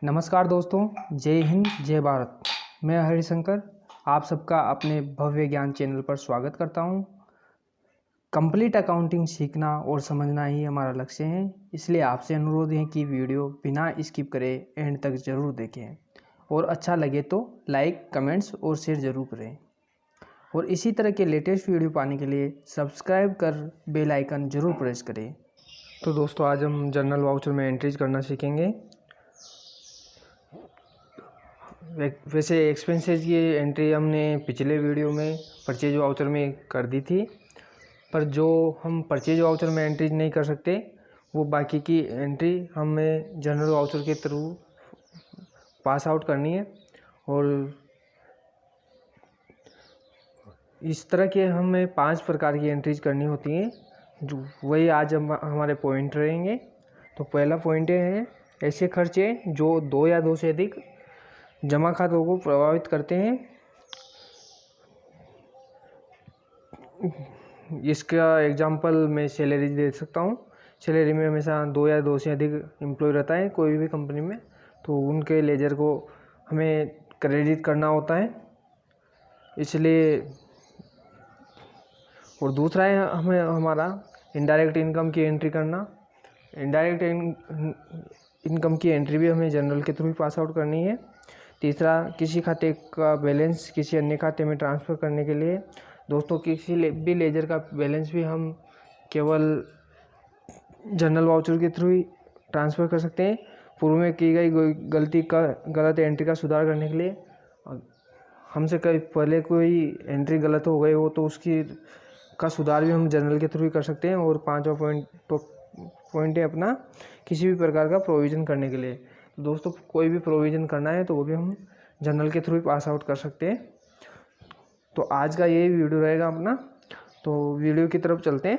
नमस्कार दोस्तों, जय हिंद जय भारत। मैं हरिशंकर आप सबका अपने भव्य ज्ञान चैनल पर स्वागत करता हूं। कंप्लीट अकाउंटिंग सीखना और समझना ही हमारा लक्ष्य है, इसलिए आपसे अनुरोध है कि वीडियो बिना स्किप करे एंड तक ज़रूर देखें और अच्छा लगे तो लाइक, कमेंट्स और शेयर ज़रूर करें। और इसी तरह के लेटेस्ट वीडियो पाने के लिए सब्सक्राइब कर बेल आइकन ज़रूर प्रेस करें। तो दोस्तों, आज हम जर्नल वाउचर में एंट्रीज करना सीखेंगे। वैसे एक्सपेंसेस की एंट्री हमने पिछले वीडियो में परचेज वाउचर में कर दी थी, पर जो हम परचेज वाउचर में एंट्री नहीं कर सकते वो बाकी की एंट्री हमें जनरल वाउचर के थ्रू पास आउट करनी है। और इस तरह के हमें 5 प्रकार की एंट्रीज करनी होती हैं, जो वही आज हमारे पॉइंट रहेंगे। तो पहला पॉइंट है ऐसे खर्चे जो 2 या 2 से अधिक जमा खातों को प्रभावित करते हैं। इसका एग्जांपल मैं सैलरी दे सकता हूँ। सैलरी में हमेशा 2 या 2 से अधिक एम्प्लॉय रहता है कोई भी कंपनी में, तो उनके लेजर को हमें क्रेडिट करना होता है, इसलिए। और दूसरा है हमें हमारा इनडायरेक्ट इनकम की एंट्री करना। इनडायरेक्ट इनकम की एंट्री भी हमें जनरल के थ्रू ही पास आउट करनी है। तीसरा, किसी खाते का बैलेंस किसी अन्य खाते में ट्रांसफ़र करने के लिए। दोस्तों, किसी भी लेजर का बैलेंस भी हम केवल जनरल वाउचर के थ्रू ही ट्रांसफ़र कर सकते हैं। पूर्व में की गई गलत एंट्री का सुधार करने के लिए हमसे कहीं पहले कोई एंट्री गलत हो गई हो तो उसकी का सुधार भी हम जनरल के थ्रू ही कर सकते हैं। और 5वां पॉइंट है अपना किसी भी प्रकार का प्रोविज़न करने के लिए। तो दोस्तों, कोई भी प्रोविज़न करना है तो वो भी हम जनरल के थ्रू ही पास आउट कर सकते हैं। तो आज का यही वीडियो रहेगा अपना। तो वीडियो की तरफ चलते हैं।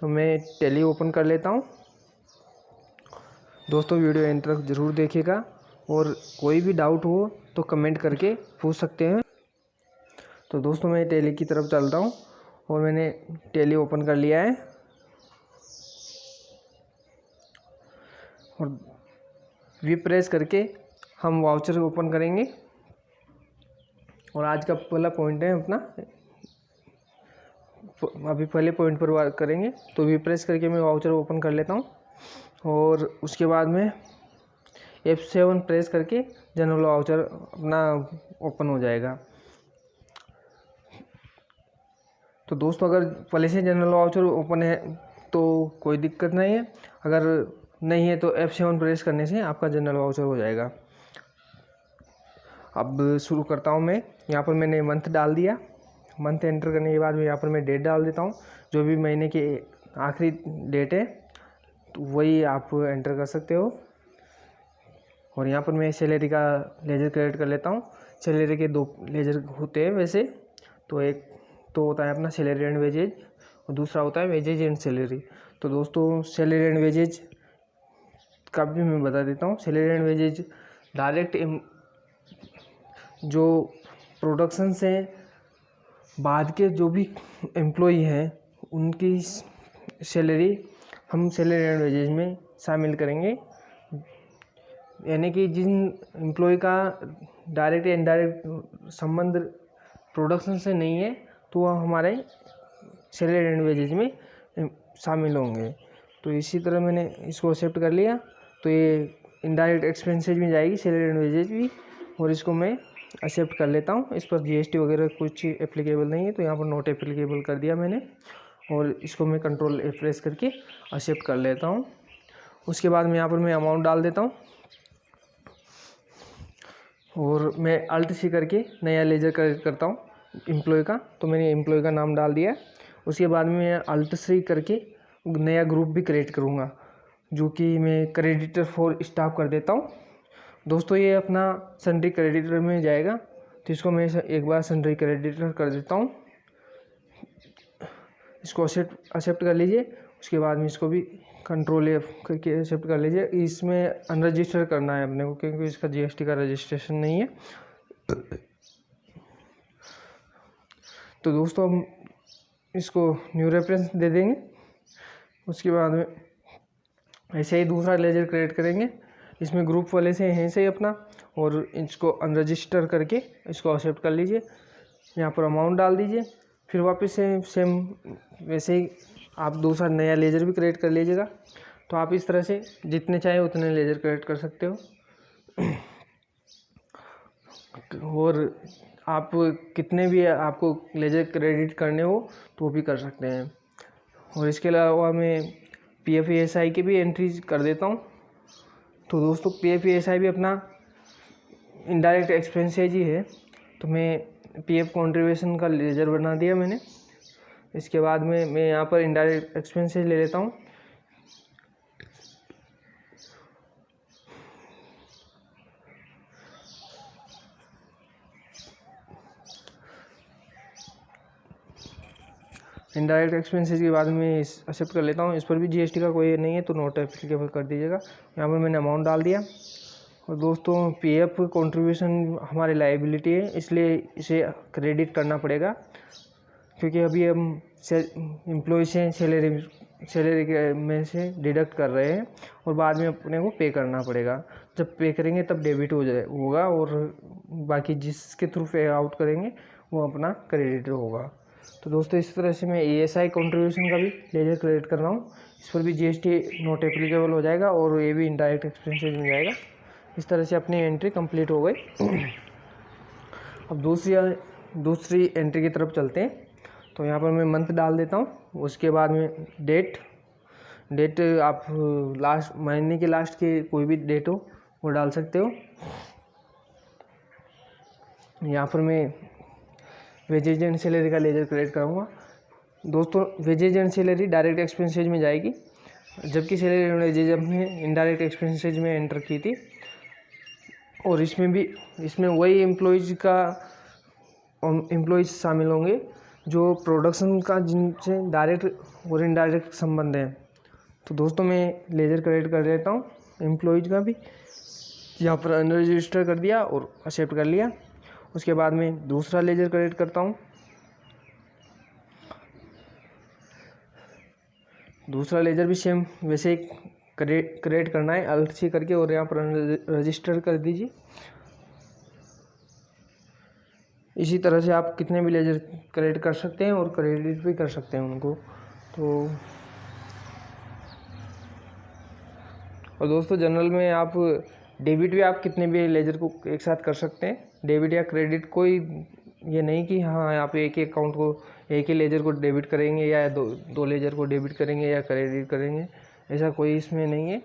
तो मैं टैली ओपन कर लेता हूँ। दोस्तों, वीडियो एंड तक ज़रूर देखिएगा और कोई भी डाउट हो तो कमेंट करके पूछ सकते हैं। तो दोस्तों, मैं टैली की तरफ चलता हूँ और मैंने टैली ओपन कर लिया है। और वी प्रेस करके हम वाउचर ओपन करेंगे। और आज का पहला पॉइंट है अपना, अभी पहले पॉइंट पर बात करेंगे। तो वी प्रेस करके मैं वाउचर ओपन कर लेता हूँ और उसके बाद में F7 प्रेस करके जनरल वाउचर अपना ओपन हो जाएगा। तो दोस्तों, अगर पहले से जनरल वाउचर ओपन है तो कोई दिक्कत नहीं है, अगर नहीं है तो F7 प्रेस करने से आपका जनरल वाउचर हो जाएगा। अब शुरू करता हूँ मैं। यहाँ पर मैंने मंथ डाल दिया। मंथ एंटर करने के बाद में यहाँ पर मैं डेट डाल देता हूँ। जो भी महीने की आखिरी डेट है तो वही आप एंटर कर सकते हो। और यहाँ पर मैं सैलरी का लेजर क्रिएट कर लेता हूँ। सैलरी के 2 लेजर होते हैं वैसे, तो एक तो होता है अपना सैलरी एंड वेजेज और दूसरा होता है वेजेज एंड सैलरी। तो दोस्तों, सैलरी एंड वेजेज का भी मैं बता देता हूँ। सैलरी एंड वेजेज डायरेक्ट जो प्रोडक्शन से बाद के जो भी एम्प्लॉई हैं उनकी सैलरी हम सैलरी एंड वेजेज में शामिल करेंगे। यानी कि जिन एम्प्लॉय का डायरेक्ट या इनडायरेक्ट संबंध प्रोडक्शन से नहीं है तो वह हमारे सैलरी एंड वेजेज में शामिल होंगे। तो इसी तरह मैंने इसको एक्सेप्ट कर लिया। तो ये इनडायरेक्ट एक्सपेंसेज में जाएगी सैलरी एंड वेजेज भी, और इसको मैं एक्सेप्ट कर लेता हूँ। इस पर जीएसटी वगैरह कुछ एप्लीकेबल नहीं है, तो यहाँ पर नॉट एप्लीकेबल कर दिया मैंने। और इसको मैं कंट्रोल F प्रेस करके एक्सेप्ट कर लेता हूँ। उसके बाद में यहाँ पर मैं अमाउंट डाल देता हूँ और मैं अल्ट सी करके नया लेजर क्रिएट करता हूँ एम्प्लॉय का। तो मैंने एम्प्लॉय का नाम डाल दिया। उसके बाद में मैं अल्ट सी करके नया ग्रुप भी क्रिएट करूँगा, जो कि मैं क्रेडिटर फॉर स्टाफ कर देता हूँ। दोस्तों, ये अपना सन्ड्री क्रेडिटर में जाएगा, तो इसको मैं एक बार सन्ड्री क्रेडिटर कर देता हूँ। इसको एक्सेप्ट कर लीजिए। उसके बाद में इसको भी कंट्रोल F करके एक्सेप्ट कर लीजिए। इसमें अनरजिस्टर करना है अपने को, क्योंकि इसका जीएसटी का रजिस्ट्रेशन नहीं है। तो दोस्तों, हम इसको न्यू रेफरेंस दे देंगे। उसके बाद में ऐसे ही दूसरा लेजर क्रिएट करेंगे। इसमें ग्रुप वाले से हैं से अपना, और इसको अनरजिस्टर करके इसको एक्सेप्ट कर लीजिए। यहाँ पर अमाउंट डाल दीजिए। फिर वापस से सेम वैसे ही आप दूसरा नया लेजर भी क्रिएट कर लीजिएगा। तो आप इस तरह से जितने चाहे उतने लेजर क्रिएट कर सकते हो, और आप कितने भी आपको लेजर क्रेडिट करने हो तो वो भी कर सकते हैं। और इसके अलावा मैं PF की भी एंट्री कर देता हूँ। तो दोस्तों PF भी अपना इनडायरेक्ट एक्सपेंसेज ही है। तो मैं PF कंट्रीब्यूशन का लेजर बना दिया मैंने। इसके बाद में मैं यहाँ पर इनडायरेक्ट एक्सपेंसेज ले लेता हूँ। इनडायरेक्ट एक्सपेंसेस के बाद में एक्सेप्ट कर लेता हूँ। इस पर भी GST का कोई नहीं है तो नोट एप्लीकेबल कर दीजिएगा। यहाँ पर मैंने अमाउंट डाल दिया। और दोस्तों PF कंट्रीब्यूशन हमारी लायबिलिटी है, इसलिए इसे क्रेडिट करना पड़ेगा, क्योंकि अभी हम एम्प्लॉय से सैलरी में से डिडक्ट कर रहे हैं और बाद में अपने को पे करना पड़ेगा। जब पे करेंगे तब डेबिट होगा, और बाकी जिसके थ्रू पे आउट करेंगे वो अपना क्रेडिट होगा। तो दोस्तों इस तरह से मैं ESI कंट्रीब्यूशन का भी लेजर क्रेडिट कर रहा हूँ। इस पर भी GST नॉट एप्लीकेबल हो जाएगा और ये भी इनडायरेक्ट एक्सपेंसेस में जाएगा। इस तरह से अपनी एंट्री कंप्लीट हो गई। अब दूसरी एंट्री की तरफ चलते हैं। तो यहाँ पर मैं मंथ डाल देता हूँ। उसके बाद में डेट आप लास्ट महीने के लास्ट के कोई भी डेट हो वो डाल सकते हो। यहाँ पर मैं वेजेज एंड सैलरी का लेजर क्रिएट करूँगा। दोस्तों wages and salary direct expenses में जाएगी, जबकि सैलरी एंड वेजेज हमने इनडायरेक्ट एक्सपेंसेज में एंटर की थी। और इसमें वही एम्प्लॉयज़ शामिल होंगे जो प्रोडक्शन का जिनसे डायरेक्ट और इनडायरेक्ट संबंध है। तो दोस्तों मैं लेजर क्रिएट कर देता हूँ एम्प्लॉयज़ का भी। यहाँ पर अनरजिस्टर कर दिया और एक्सेप्ट कर लिया। उसके बाद में दूसरा लेजर क्रिएट करता हूँ। दूसरा लेजर भी सेम वैसे ही क्रिएट करना है अल्ट सी करके, और यहाँ पर रजिस्टर कर दीजिए। इसी तरह से आप कितने भी लेजर क्रिएट कर सकते हैं और क्रेडिट भी कर सकते हैं उनको। तो और दोस्तों जनरल में आप डेबिट भी आप कितने भी लेजर को एक साथ कर सकते हैं। डेबिट या क्रेडिट कोई ये नहीं कि हाँ आप एक ही अकाउंट को एक ही लेजर को डेबिट करेंगे या दो लेजर को डेबिट करेंगे या क्रेडिट करेंगे, ऐसा कोई इसमें नहीं है।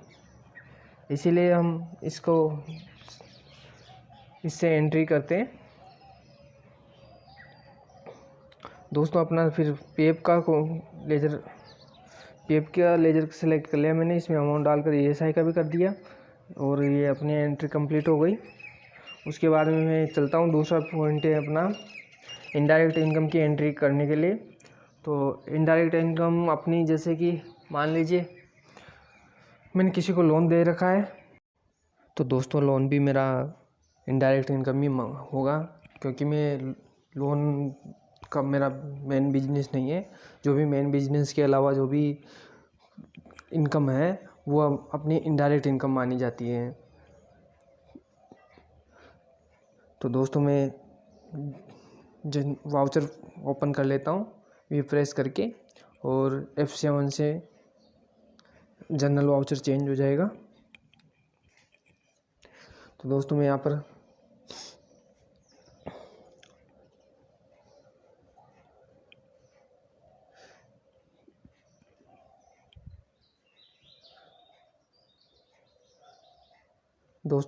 इसीलिए हम इससे एंट्री करते हैं। दोस्तों अपना फिर PF का लेजर सेलेक्ट कर लिया मैंने। इसमें अमाउंट डालकर ESI का भी कर दिया और ये अपनी एंट्री कंप्लीट हो गई। उसके बाद में मैं चलता हूँ, दूसरा पॉइंट है अपना इनडायरेक्ट इनकम की एंट्री करने के लिए। तो इनडायरेक्ट इनकम अपनी, जैसे कि मान लीजिए मैंने किसी को लोन दे रखा है, तो दोस्तों लोन भी मेरा इनडायरेक्ट इनकम ही होगा, क्योंकि मैं लोन का मेरा मेन बिजनेस नहीं है। जो भी मेन बिजनेस के अलावा जो भी इनकम है वो अपनी इनडायरेक्ट इनकम मानी जाती है। तो दोस्तों मैं वाउचर ओपन कर लेता हूँ वी प्रेस करके, और F7 से जनरल वाउचर चेंज हो जाएगा। तो दोस्तों मैं यहाँ पर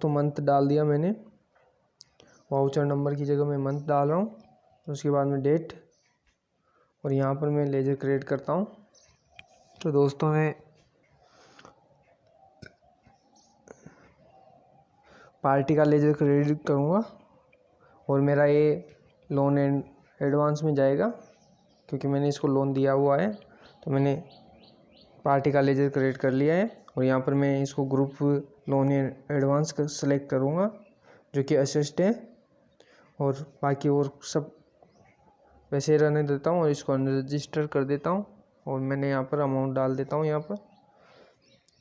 मंथ डाल दिया मैंने। वाउचर नंबर की जगह मैं मंथ डाल रहा हूँ। उसके बाद में डेट, और यहाँ पर मैं लेजर क्रिएट करता हूँ। तो दोस्तों मैं पार्टी का लेजर क्रेडिट करूँगा और मेरा ये लोन एडवांस में जाएगा, क्योंकि मैंने इसको लोन दिया हुआ है। तो मैंने पार्टी का लेजर क्रिएट कर लिया है, और यहाँ पर मैं इसको ग्रुप लोन एडवांस सेलेक्ट करूँगा जो कि असिस्ट है, और बाकी और सब वैसे रहने देता हूँ और इसको रजिस्टर कर देता हूँ। और मैंने यहाँ पर अमाउंट डाल देता हूँ। यहाँ पर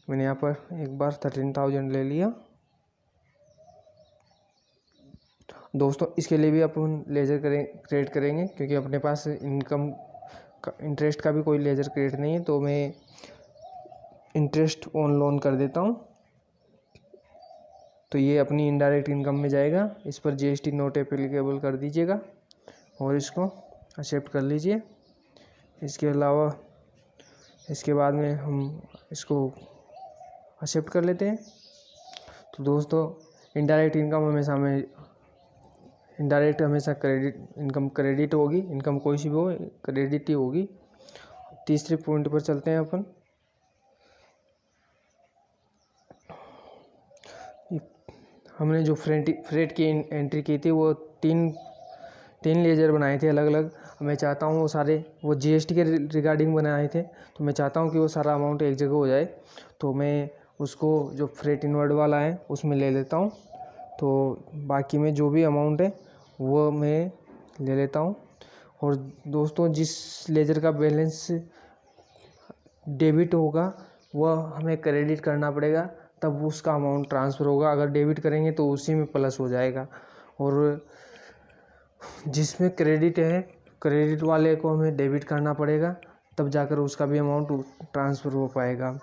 मैंने यहाँ पर एक बार 13,000 ले लिया दोस्तों इसके लिए भी अपन लेजर क्रिएट करेंगे, क्योंकि अपने पास इनकम का इंटरेस्ट का भी कोई लेजर क्रिएट नहीं है। तो मैं इंटरेस्ट ऑन लोन कर देता हूँ। तो ये अपनी इनडायरेक्ट इनकम में जाएगा। इस पर जीएसटी नॉट एप्लीकेबल कर दीजिएगा और इसको एक्सेप्ट कर लीजिए। इसके अलावा इसके बाद में हम इसको एक्सेप्ट कर लेते हैं। तो दोस्तों इनडायरेक्ट हमेशा क्रेडिट होगी। इनकम कोई सी भी हो, क्रेडिट ही होगी। तीसरे पॉइंट पर चलते हैं अपन। हमने जो फ्रेट की एंट्री की थी वो तीन लेजर बनाए थे अलग अलग। मैं चाहता हूँ वो जीएसटी के रिगार्डिंग बनाए थे। तो मैं चाहता हूँ कि वो सारा अमाउंट एक जगह हो जाए। तो मैं उसको जो फ्रेट इनवर्ड वाला है उसमें ले लेता हूँ। तो बाकी में जो भी अमाउंट है वो मैं ले लेता हूँ। और दोस्तों जिस लेजर का बैलेंस डेबिट होगा वह हमें क्रेडिट करना पड़ेगा, तब उसका अमाउंट ट्रांसफ़र होगा। अगर डेबिट करेंगे तो उसी में प्लस हो जाएगा। और जिसमें क्रेडिट है, क्रेडिट वाले को हमें डेबिट करना पड़ेगा, तब जाकर उसका भी अमाउंट ट्रांसफ़र हो पाएगा।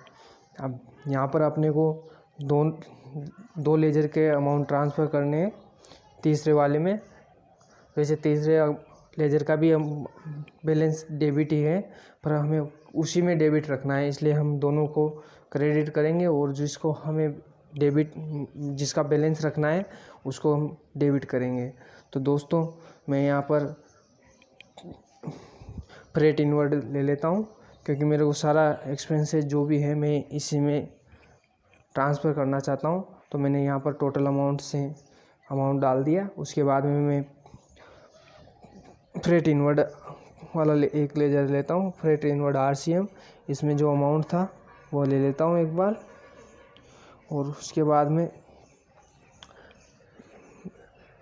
अब यहाँ पर अपने को दो लेजर के अमाउंट ट्रांसफ़र करने हैं तीसरे वाले में। वैसे तीसरे लेजर का भी बैलेंस डेबिट ही है, पर हमें उसी में डेबिट रखना है, इसलिए हम दोनों को क्रेडिट करेंगे और जिसका बैलेंस रखना है उसको हम डेबिट करेंगे। तो दोस्तों मैं यहाँ पर फ्रेट इनवर्ड ले लेता हूँ, क्योंकि मेरे को सारा एक्सपेंसेस जो भी है मैं इसी में ट्रांसफ़र करना चाहता हूँ। तो मैंने यहाँ पर टोटल अमाउंट डाल दिया। उसके बाद में मैं फ्रेट इनवर्ड वाला एक लेजर लेता हूँ, फ्रेट इनवर्ड RCM। इसमें जो अमाउंट था वो ले लेता हूँ एक बार। और उसके बाद में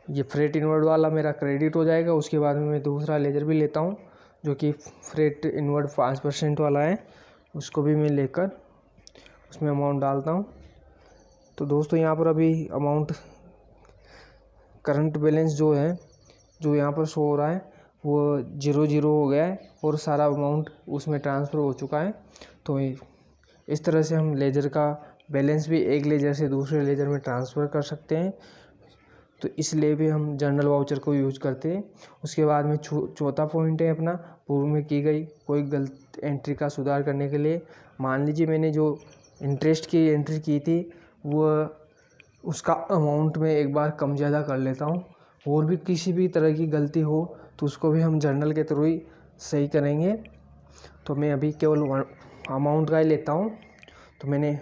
ये फ्रेट इनवर्ड वाला मेरा क्रेडिट हो जाएगा। उसके बाद में मैं दूसरा लेजर भी लेता हूँ जो कि फ्रेट इनवर्ड 5% वाला है, उसको भी मैं लेकर उसमें अमाउंट डालता हूँ। तो दोस्तों यहाँ पर अभी अमाउंट करंट बैलेंस जो यहाँ पर शो हो रहा है वो 0 हो गया है और सारा अमाउंट उसमें ट्रांसफ़र हो चुका है। तो इस तरह से हम लेजर का बैलेंस भी एक लेजर से दूसरे लेजर में ट्रांसफ़र कर सकते हैं। तो इसलिए भी हम जर्नल वाउचर को यूज करते हैं। उसके बाद में चौथा पॉइंट है अपना पूर्व में की गई कोई गलत एंट्री का सुधार करने के लिए। मान लीजिए मैंने जो इंटरेस्ट की एंट्री की थी वो उसका अमाउंट में एक बार कम ज़्यादा कर लेता हूँ। और भी किसी भी तरह की गलती हो तो उसको भी हम जर्नल के थ्रू ही सही करेंगे। तो मैं अभी केवल अमाउंट का ही लेता हूँ। तो मैं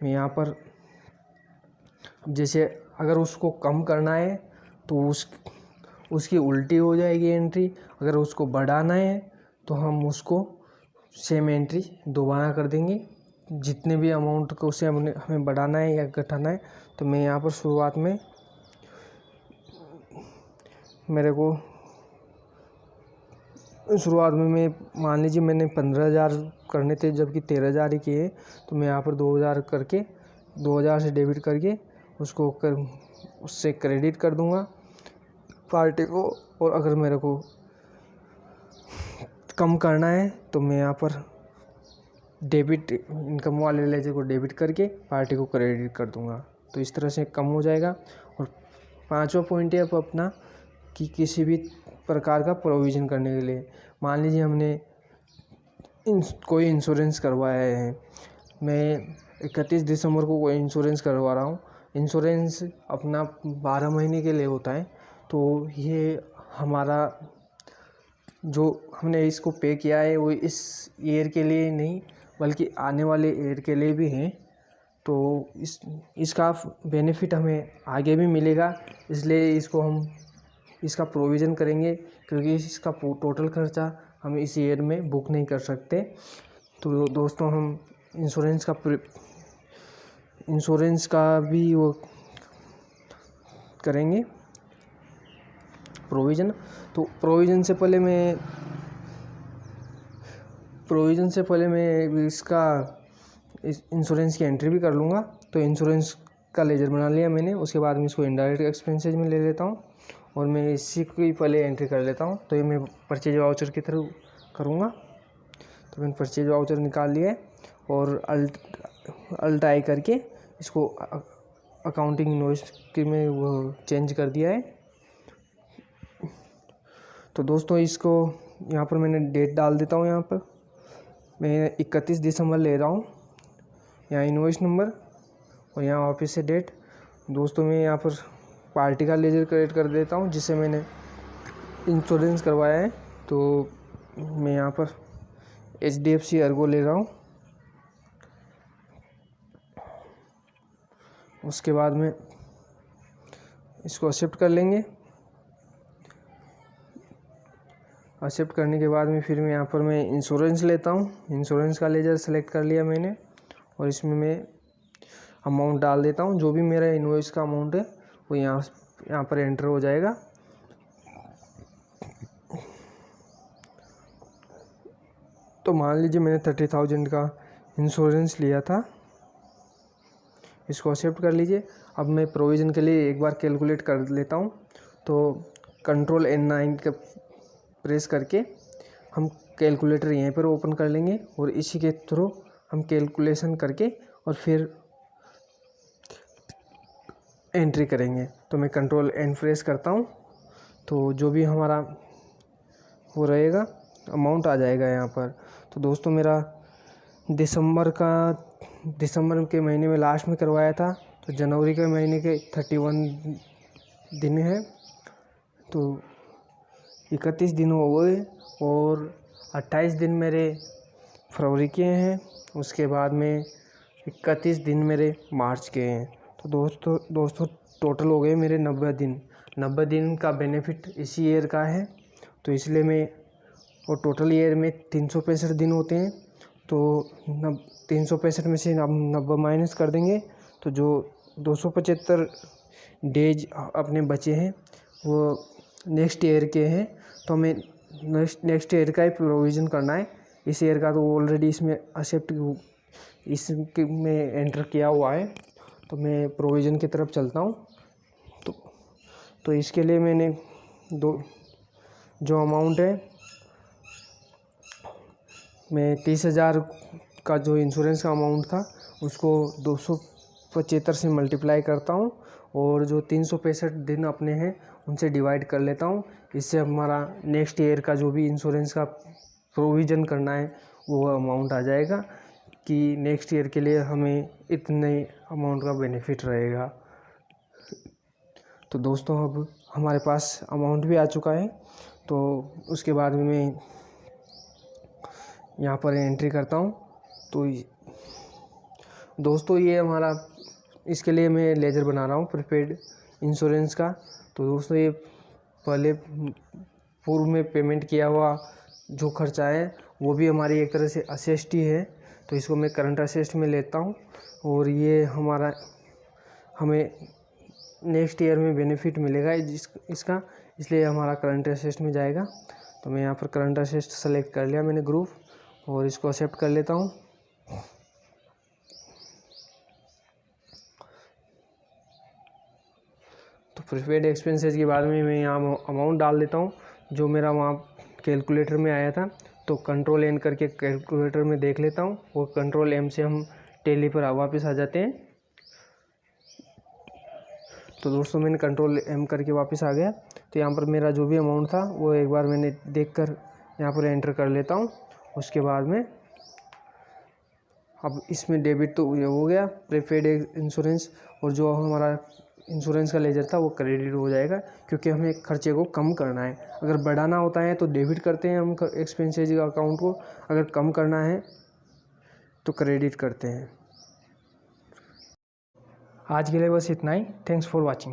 यहाँ पर जैसे अगर उसको कम करना है तो उसकी उल्टी हो जाएगी एंट्री। अगर उसको बढ़ाना है तो हम उसको सेम एंट्री दोबारा कर देंगे। जितने भी अमाउंट को उसे हमें बढ़ाना है या घटाना है। तो मैं यहाँ पर शुरुआत में मैं मान लीजिए मैंने 15,000 करने थे जबकि 13,000 ही किए। तो मैं यहाँ पर 2,000 करके 2,000 से डेबिट करके उससे क्रेडिट कर दूंगा पार्टी को। और अगर मेरे को कम करना है तो मैं यहाँ पर डेबिट इनकम वाले लेजर को डेबिट करके पार्टी को क्रेडिट कर दूंगा। तो इस तरह से कम हो जाएगा। और पांचवा पॉइंट है अब अपना कि किसी भी प्रकार का प्रोविज़न करने के लिए, मान लीजिए हमने कोई इंश्योरेंस करवाया है। मैं 31 दिसंबर को कोई इंश्योरेंस करवा रहा हूँ। इंश्योरेंस अपना 12 महीने के लिए होता है। तो ये हमारा जो हमने इसको पे किया है वो इस ईयर के लिए नहीं बल्कि आने वाले ईयर के लिए भी है। तो इसका बेनिफिट हमें आगे भी मिलेगा, इसलिए इसका प्रोविज़न करेंगे, क्योंकि इसका टोटल खर्चा हम इस ईयर में बुक नहीं कर सकते। तो दोस्तों हम इंश्योरेंस का भी वो करेंगे प्रोविज़न। तो प्रोविज़न से पहले मैं इस इंश्योरेंस की एंट्री भी कर लूँगा। तो इंश्योरेंस का लेजर बना लिया मैंने। उसके बाद में इसको इनडायरेक्ट एक्सपेंसेस में ले लेता हूँ और मैं इसी की पहले एंट्री कर लेता हूँ। तो ये मैं परचेज वाउचर की थ्रू करूँगा। तो मैंने परचेज वाउचर निकाल लिया है और अल्ट आई करके इसको अकाउंटिंग इनवॉइस की में वो चेंज कर दिया है। तो दोस्तों इसको यहाँ पर मैंने डेट डाल देता हूँ। यहाँ पर मैं 31 दिसंबर ले रहा हूँ, यहाँ इनवॉइस नंबर और यहाँ वापस से डेट। दोस्तों मैं यहाँ पर पार्टी का लेजर क्रिएट कर देता हूँ जिससे मैंने इंश्योरेंस करवाया है। तो मैं यहाँ पर HDFC अर्गो ले रहा हूँ। उसके बाद में इसको एक्सेप्ट कर लेंगे। एक्सेप्ट करने के बाद में फिर मैं यहाँ पर मैं इंश्योरेंस लेता हूँ। इंश्योरेंस का लेजर सेलेक्ट कर लिया मैंने और इसमें मैं अमाउंट डाल देता हूँ। जो भी मेरा इनवॉइस का अमाउंट है वो यहाँ पर एंटर हो जाएगा। तो मान लीजिए मैंने 30,000 का इंश्योरेंस लिया था। इसको एक्सेप्ट कर लीजिए। अब मैं प्रोविज़न के लिए एक बार कैलकुलेट कर लेता हूँ। तो कंट्रोल N9 का प्रेस करके हम कैलकुलेटर यहीं पर ओपन कर लेंगे और इसी के थ्रू हम कैलकुलेशन करके और फिर एंट्री करेंगे। तो मैं कंट्रोल N प्रेस करता हूँ तो जो भी हमारा वो रहेगा अमाउंट आ जाएगा यहाँ पर। तो दोस्तों मेरा दिसंबर के महीने में लास्ट में करवाया था, तो जनवरी के महीने के 31 दिन है। तो 31 दिन हो गए और 28 दिन मेरे फरवरी के हैं। उसके बाद में 31 दिन मेरे मार्च के हैं। तो दोस्तों टोटल हो गए मेरे 90 दिन। 90 दिन का बेनिफिट इसी ईयर का है। तो इसलिए मैं और टोटल ईयर में 365 दिन होते हैं। तो 365 में से हम 90 माइनस कर देंगे तो जो 275 डेज अपने बचे हैं वो नेक्स्ट ईयर के हैं। तो हमें नेक्स्ट ईयर का ही प्रोविज़न करना है। इस ईयर का तो ऑलरेडी इसमें एक्सेप्ट में एंटर किया हुआ है। तो मैं प्रोविज़न की तरफ चलता हूँ। तो इसके लिए मैंने जो अमाउंट है मैं 30,000 का जो इंश्योरेंस का अमाउंट था उसको 275 से मल्टीप्लाई करता हूँ और जो 365 दिन अपने हैं उनसे डिवाइड कर लेता हूँ। इससे हमारा नेक्स्ट ईयर का जो भी इंश्योरेंस का प्रोविज़न करना है वो अमाउंट आ जाएगा कि नेक्स्ट ईयर के लिए हमें इतने अमाउंट का बेनिफिट रहेगा। तो दोस्तों अब हमारे पास अमाउंट भी आ चुका है। तो उसके बाद में मैं यहाँ पर एंट्री करता हूँ। तो दोस्तों ये हमारा, इसके लिए मैं लेजर बना रहा हूँ प्रीपेड इंश्योरेंस का। तो दोस्तों ये पहले पूर्व में पेमेंट किया हुआ जो खर्चा है वो भी हमारी एक तरह से असेस्ट ही है। तो इसको मैं करंट असेस्ट में लेता हूँ और ये हमें नेक्स्ट ईयर में बेनिफिट मिलेगा इसका, इसलिए हमारा करंट असेस्ट में जाएगा। तो मैं यहाँ पर करंट असेस्ट सेलेक्ट कर लिया मैंने ग्रुप और इसको एक्सेप्ट कर लेता हूँ। तो प्रीपेड एक्सपेंसेस के बाद में मैं यहाँ अमाउंट डाल देता हूँ जो मेरा वहाँ कैलकुलेटर में आया था। तो कंट्रोल N करके कैलकुलेटर में देख लेता हूँ और कंट्रोल M से हम टैली पर वापस आ जाते हैं। तो दोस्तों मैंने कंट्रोल M करके वापस आ गया। तो यहाँ पर मेरा जो भी अमाउंट था वो एक बार मैंने देखकर यहाँ पर एंटर कर लेता हूँ। उसके बाद में अब इसमें डेबिट तो ये हो गया प्रीपेड इंश्योरेंस, और जो हमारा इंश्योरेंस का लेजर था वो क्रेडिट हो जाएगा क्योंकि हमें खर्चे को कम करना है। अगर बढ़ाना होता है तो डेबिट करते हैं हम एक्सपेंसेज अकाउंट को, अगर कम करना है तो क्रेडिट करते हैं। आज के लिए बस इतना ही। Thanks for watching.